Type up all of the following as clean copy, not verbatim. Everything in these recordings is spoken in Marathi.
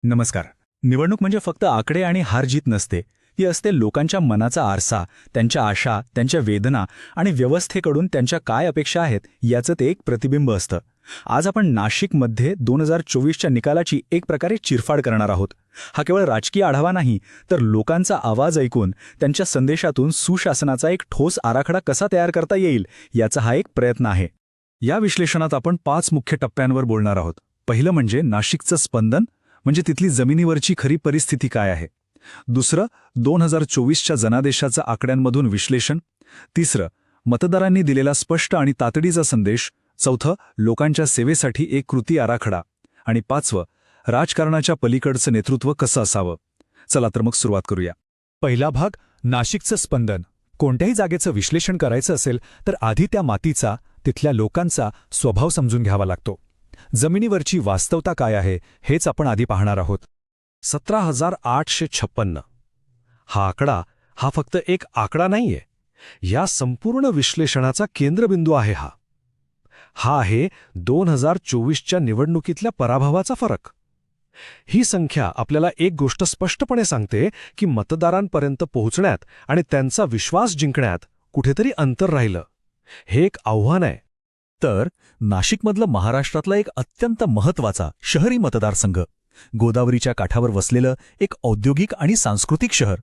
नमस्कार. निवडणूक म्हणजे फक्त आकडे आणि हार-जीत नसते. ही असते लोकांच्या मनाचा आरसा, त्यांच्या आशा, त्यांच्या वेदना आणि व्यवस्थेकडून त्यांच्या काय अपेक्षा आहेत याचं ते एक प्रतिबिंब असतं. आज आपण नाशिकमध्ये 2024च्या निकालाची एक प्रकारे चिरफाड करणार आहोत. हा केवळ राजकीय आढावा नाही, तर लोकांचा आवाज ऐकून त्यांच्या संदेशातून सुशासनाचा एक ठोस आराखडा कसा तयार करता येईल याचा हा एक प्रयत्न आहे. या विश्लेषणात आपण 5 मुख्य टप्प्यांवर बोलणार आहोत. पहिलं म्हणजे नाशिकचं स्पंदन, म्हणजे तिथली जमिनीवरची खरी परिस्थिती काय आहे. दुसरं 2024च्या जनादेशाचं आकड्यांमधून विश्लेषण. तिसरं मतदारांनी दिलेला स्पष्ट आणि तातडीचा संदेश. चौथं लोकांच्या सेवेसाठी एक कृती आराखडा. आणि पाचवं राजकारणाच्या पलीकडचं नेतृत्व कसं असावं. चला तर मग सुरुवात करूया. पहिला भाग, नाशिकचं स्पंदन. कोणत्याही जागेचं विश्लेषण करायचं असेल तर आधी त्या मातीचा, तिथल्या लोकांचा स्वभाव समजून घ्यावा लागतो. जमिनीवरची वास्तवता काय आहे हेच आपण आधी पाहणार आहोत. 17,856 हा आकडा फक्त एक आकडा नाहीये. या संपूर्ण विश्लेषणाचा केंद्रबिंदू आहे. हा आहे 2024च्या निवडणुकीतल्या पराभवाचा फरक. ही संख्या आपल्याला एक गोष्ट स्पष्टपणे सांगते की मतदारांपर्यंत पोहोचण्यात आणि त्यांचा विश्वास जिंकण्यात कुठेतरी अंतर राहिलं. हे एक आव्हान आहे. तर नाशिकमधलं महाराष्ट्रातला एक अत्यंत महत्त्वाचा शहरी मतदारसंघ, गोदावरीच्या काठावर वसलेलं एक औद्योगिक आणि सांस्कृतिक शहर.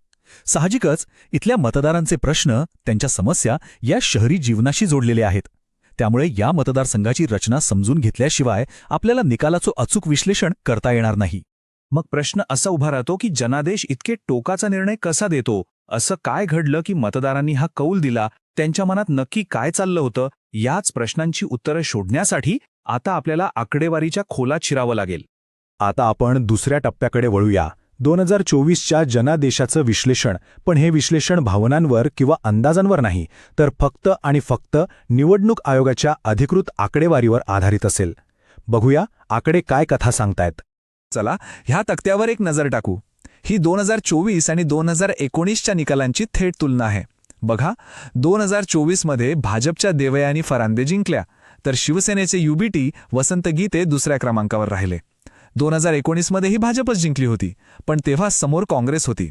साहजिकच इथल्या मतदारांचे प्रश्न, त्यांच्या समस्या या शहरी जीवनाशी जोडलेले आहेत. त्यामुळे या मतदारसंघाची रचना समजून घेतल्याशिवाय आपल्याला निकालाचं अचूक विश्लेषण करता येणार नाही. मग प्रश्न असा उभा राहतो की जनादेश इतके टोकाचा निर्णय कसा देतो? असं काय घडलं की मतदारांनी हा कौल दिला? त्यांच्या मनात नक्की काय चाललं होतं? याच प्रश्नांची उत्तरं शोधण्यासाठी आता आपल्याला आकडेवारीच्या खोलात शिरावं लागेल. आता आपण दुसऱ्या टप्प्याकडे वळूया. 2024च्या जनादेशाचं विश्लेषण. पण हे विश्लेषण भावनांवर किंवा अंदाजांवर नाही, तर फक्त आणि फक्त निवडणूक आयोगाच्या अधिकृत आकडेवारीवर आधारित असेल. बघूया आकडे काय कथा सांगतायत. चला ह्या तक्त्यावर एक नजर टाकू. ही 2024 आणि 2019च्या निकालांची थेट तुलना आहे. बघा, 2024मध्ये भाजपच्या देवयानी फरांदे जिंकल्या, तर शिवसेनेचे युबीटी वसंत गीते दुसऱ्या क्रमांकावर राहिले. 2019मध्येही भाजपच जिंकली होती, पण तेव्हा समोर काँग्रेस होती.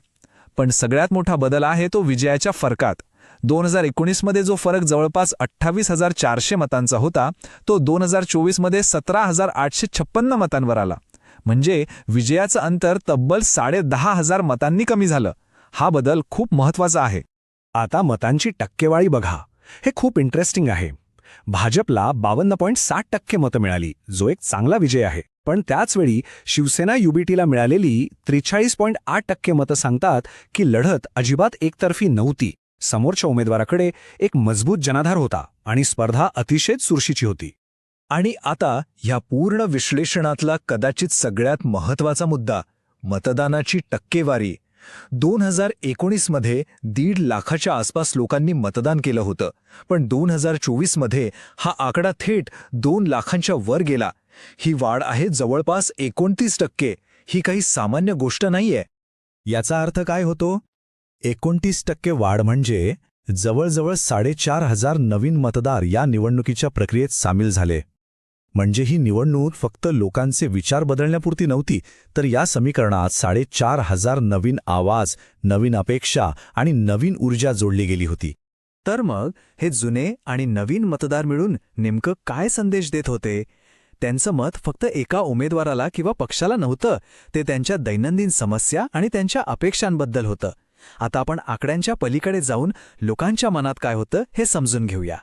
पण सगळ्यात मोठा बदल आहे तो विजयाच्या फरकात. 2019मध्ये जो फरक जवळपास 28,400 मतांचा होता, तो 2024मध्ये 17,856 मतांवर आला. म्हणजे विजयाचं अंतर तब्बल 10,500 मतांनी कमी झालं. हा बदल खूप महत्त्वाचा आहे. आता मतांची टक्केवारी बघा. हे खूप इंटरेस्टिंग आहे. भाजपला 52.7% मतं मिळाली, जो एक चांगला विजय आहे. पण त्याचवेळी शिवसेना युबीटीला मिळालेली 43.8% मतं सांगतात की लढत अजिबात एकतर्फी नव्हती. समोरच्या उमेदवाराकडे एक मजबूत जनाधार होता आणि स्पर्धा अतिशय चुरशीची होती. आणि आता ह्या पूर्ण विश्लेषणातला कदाचित सगळ्यात महत्त्वाचा मुद्दा, मतदानाची टक्केवारी. 2019मध्ये 1.5 लाखाच्या आसपास लोकांनी मतदान केलं होतं, पण 2024मध्ये हा आकडा थेट 2 लाखांच्या वर गेला. ही वाढ आहे जवळपास 29%. ही काही सामान्य गोष्ट नाहीये. याचा अर्थ काय होतो? 29% वाढ म्हणजे जवळजवळ 4,500 नवीन मतदार या निवडणुकीच्या प्रक्रियेत सामील झाले. म्हणजे ही निवडणूक फक्त लोकांचे विचार बदलण्यापुरती नव्हती, तर या समीकरणात 4,500 नवीन आवाज, नवीन अपेक्षा आणि नवीन ऊर्जा जोडली गेली होती. तर मग हे जुने आणि नवीन मतदार मिळून नेमकं काय संदेश देत होते? त्यांचं मत फक्त एका उमेदवाराला किंवा पक्षाला नव्हतं, ते त्यांच्या दैनंदिन समस्या आणि त्यांच्या अपेक्षांबद्दल होतं. आता आपण आकड्यांच्या पलीकडे जाऊन लोकांच्या मनात काय होतं हे समजून घेऊया.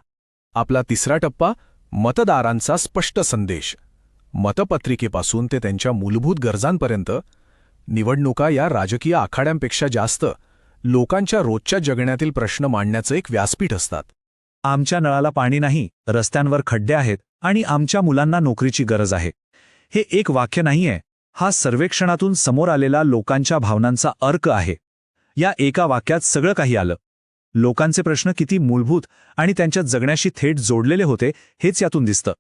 आपला तिसरा टप्पा, मतदारांचा स्पष्ट संदेश. मतपत्रिकेपासून ते त्यांच्या मूलभूत गरजांपर्यंत निवडणुका या राजकीय आखाड्यांपेक्षा जास्त लोकांच्या रोजच्या जगण्यातील प्रश्न मांडण्याचं एक व्यासपीठ असतात. आमच्या नळाला पाणी नाही, रस्त्यांवर खड्डे आहेत आणि आमच्या मुलांना नोकरीची गरज आहे. हे एक वाक्य नाहीये. हा सर्वेक्षणातून समोर आलेला लोकांच्या भावनांचा अर्क आहे. या एका वाक्यात सगळं काही आलं. लोकांचे प्रश्न किती मूलभूत आणि त्यांच्या जगण्याशी थेट जोडलेले होते हेच यातून दिसतं.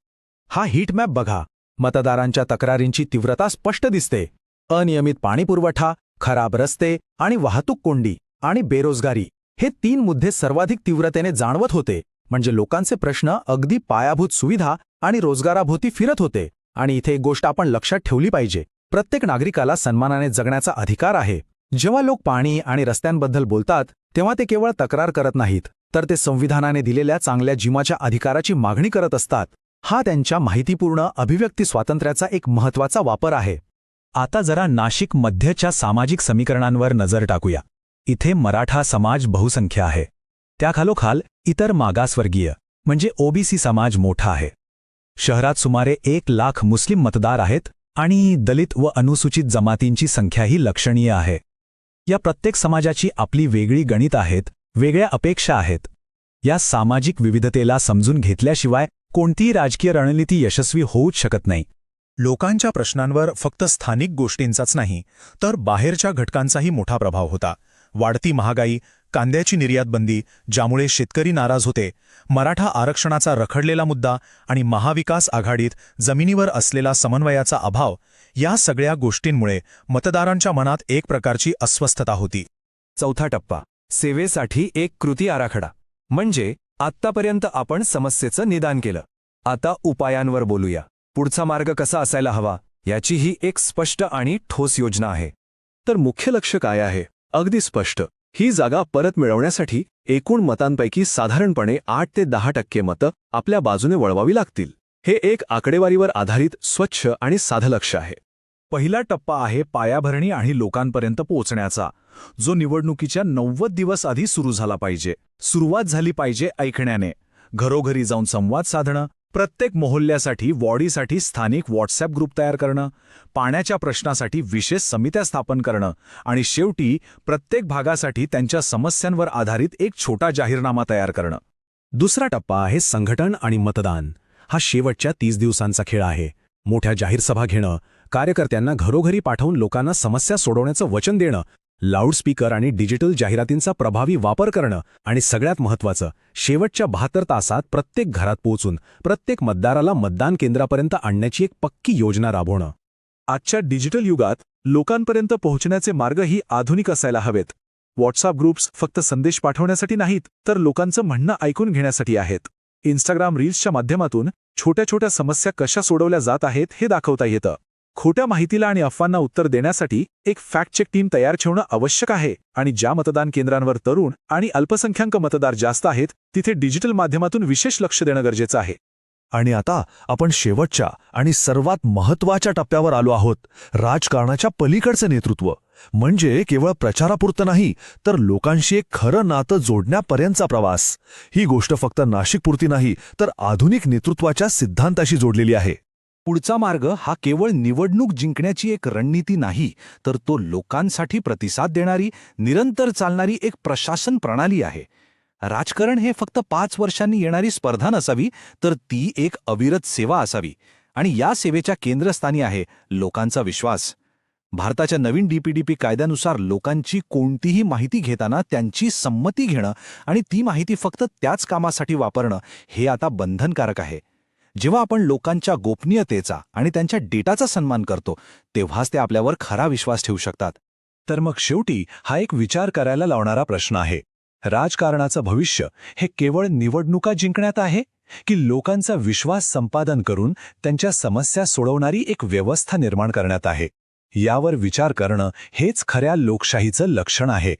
हा हीटमॅप बघा. मतदारांच्या तक्रारींची तीव्रता स्पष्ट दिसते. अनियमित पाणीपुरवठा, खराब रस्ते आणि वाहतूक कोंडी आणि बेरोजगारी हे 3 मुद्दे सर्वाधिक तीव्रतेने जाणवत होते. म्हणजे लोकांचे प्रश्न अगदी पायाभूत सुविधा आणि रोजगाराभोवती फिरत होते. आणि इथे एक गोष्ट आपण लक्षात ठेवली पाहिजे. प्रत्येक नागरिकाला सन्मानाने जगण्याचा अधिकार आहे. जेव्हा लोक पाणी आणि रस्त्यांबद्दल बोलतात तेव्हा ते केवळ तक्रार करत नाहीत, तर ते संविधानाने दिलेल्या चांगल्या जीवाच्या अधिकाराची मागणी करत असतात. हा त्यांच्या माहितीपूर्ण अभिव्यक्ती स्वातंत्र्याचा एक महत्त्वाचा वापर आहे. आता जरा नाशिक मध्यच्या सामाजिक समीकरणांवर नजर टाकूया. इथे मराठा समाज बहुसंख्य आहे. त्याखालोखाल इतर मागासवर्गीय म्हणजे ओबीसी समाज मोठा आहे. शहरात सुमारे 1 लाख मुस्लिम मतदार आहेत आणि दलित व अनुसूचित जमातींची संख्याही लक्षणीय आहे. या प्रत्येक समाजाची आपली वेगळी गणित आहेत, वेगळ्या अपेक्षा आहेत. या सामाजिक विविधतेला समजून घेतल्याशिवाय कोणतीही राजकीय रणनीती यशस्वी होऊच शकत नाही. लोकांच्या प्रश्नांवर फक्त स्थानिक गोष्टींचाच नाही, तर बाहेरच्या घटकांचाही मोठा प्रभाव होता. वाढती महागाई, कांद्याची निर्यातबंदी, ज्यामुळे शेतकरी नाराज होते, मराठा आरक्षणाचा रखडलेला मुद्दा आणि महाविकास आघाडीत जमिनीवर असलेला समन्वयाचा अभाव, या सगळ्या गोष्टींमुळे मतदारांच्या मनात एक प्रकारची अस्वस्थता होती. चौथा टप्पा, सेवेसाठी एक कृती आराखडा. म्हणजे आत्तापर्यंत आपण समस्येचं निदान केलं. आता उपायांवर बोलूया. पुढचा मार्ग कसा असायला हवा याची ही एक स्पष्ट आणि ठोस योजना आहे. तर मुख्य लक्ष्य काय आहे? अगदी स्पष्ट. ही जागा परत मिळवण्यासाठी एकूण मतांपैकी साधारणपणे 8 ते 10% मतं आपल्या बाजूने वळवावी लागतील. हे एक आकडेवारीवर आधारित स्वच्छ आणि साधं लक्ष्य आहे. पहिला टप्पा आहे पायाभरणी आणि लोकांपर्यंत पोहोचण्याचा, जो निवडणुकीच्या 90 दिवस आधी सुरू झाला पाहिजे. सुरुवात झाली पाहिजे ऐकण्याने. घरोघरी जाऊन संवाद साधणं, प्रत्येक मोहल्ल्यासाठी वॉर्डीसाठी स्थानिक व्हॉट्सॲप ग्रुप तयार करणं, पाण्याच्या प्रश्नासाठी विशेष समित्या स्थापन करणं आणि शेवटी प्रत्येक भागासाठी त्यांच्या समस्यांवर आधारित एक छोटा जाहीरनामा तयार करणं. दुसरा टप्पा आहे संघटन आणि मतदान. हा शेवटच्या 30 दिवसांचा खेळ आहे. मोठ्या जाहीर सभा घेणं, कार्यकर्त्यांना घरोघरी पाठवून लोकांना समस्या सोडवण्याचं वचन देणं, लाऊडस्पीकर आणि डिजिटल जाहिरातींचा प्रभावी वापर करणं आणि सगळ्यात महत्त्वाचं, शेवटच्या 72 तासात प्रत्येक घरात पोहोचून प्रत्येक मतदाराला मतदान केंद्रापर्यंत आणण्याची एक पक्की योजना राबवणं. आजच्या डिजिटल युगात लोकांपर्यंत पोहोचण्याचे मार्गही आधुनिक असायला हवेत. व्हॉट्सअप ग्रुप्स फक्त संदेश पाठवण्यासाठी नाहीत, तर लोकांचं म्हणणं ऐकून घेण्यासाठी आहेत. इंस्टाग्राम रील्सच्या माध्यमातून छोट्या छोट्या समस्या कशा सोडवल्या जात आहेत हे दाखवता येतं. खोट्या माहितीला आणि अफवांना उत्तर देण्यासाठी एक फॅक्ट चेक टीम तयार ठेवणं आवश्यक आहे. आणि ज्या मतदान केंद्रांवर तरुण आणि अल्पसंख्याक मतदार जास्त आहेत, तिथे डिजिटल माध्यमातून विशेष लक्ष देणं गरजेचं आहे. आणि आता आपण शेवटच्या आणि सर्वात महत्त्वाच्या टप्प्यावर आलो आहोत, राजकारणाच्या पलीकडचं नेतृत्व. म्हणजे केवळ प्रचारापुरतं नाही, तर लोकांशी एक खरं नातं जोडण्यापर्यंतचा प्रवास. ही गोष्ट फक्त नाशिकपुरती नाही, तर आधुनिक नेतृत्वाच्या सिद्धांताशी जोडलेली आहे. पुढचा मार्ग हा केवळ निवडणूक जिंकण्याची एक रणनीती नाही, तर तो लोकांसाठी प्रतिसाद देणारी, निरंतर चालणारी एक प्रशासन प्रणाली आहे. राजकारण हे फक्त 5 वर्षांनी येणारी स्पर्धा नसावी, तर ती एक अविरत सेवा असावी. आणि या सेवेच्या केंद्रस्थानी आहे लोकांचा विश्वास. भारताच्या नवीन डीपीडीपी कायद्यानुसार लोकांची कोणतीही माहिती घेताना त्यांची संमती घेणं आणि ती माहिती फक्त त्याच कामासाठी वापरणं हे आता बंधनकारक आहे. जेव्हा आपण लोकांच्या गोपनीयतेचा आणि त्यांच्या डेटाचा सन्मान करतो, तेव्हाच ते आपल्यावर खरा विश्वास ठेवू शकतात. तर मग शेवटी हा एक विचार करायला लावणारा प्रश्न आहे. राजकारणाचं भविष्य हे केवळ निवडणुका जिंकण्यात आहे, की लोकांचा विश्वास संपादन करून त्यांच्या समस्या सोडवणारी एक व्यवस्था निर्माण करण्यात आहे? यावर विचार करणं हेच खऱ्या लोकशाहीचं लक्षण आहे.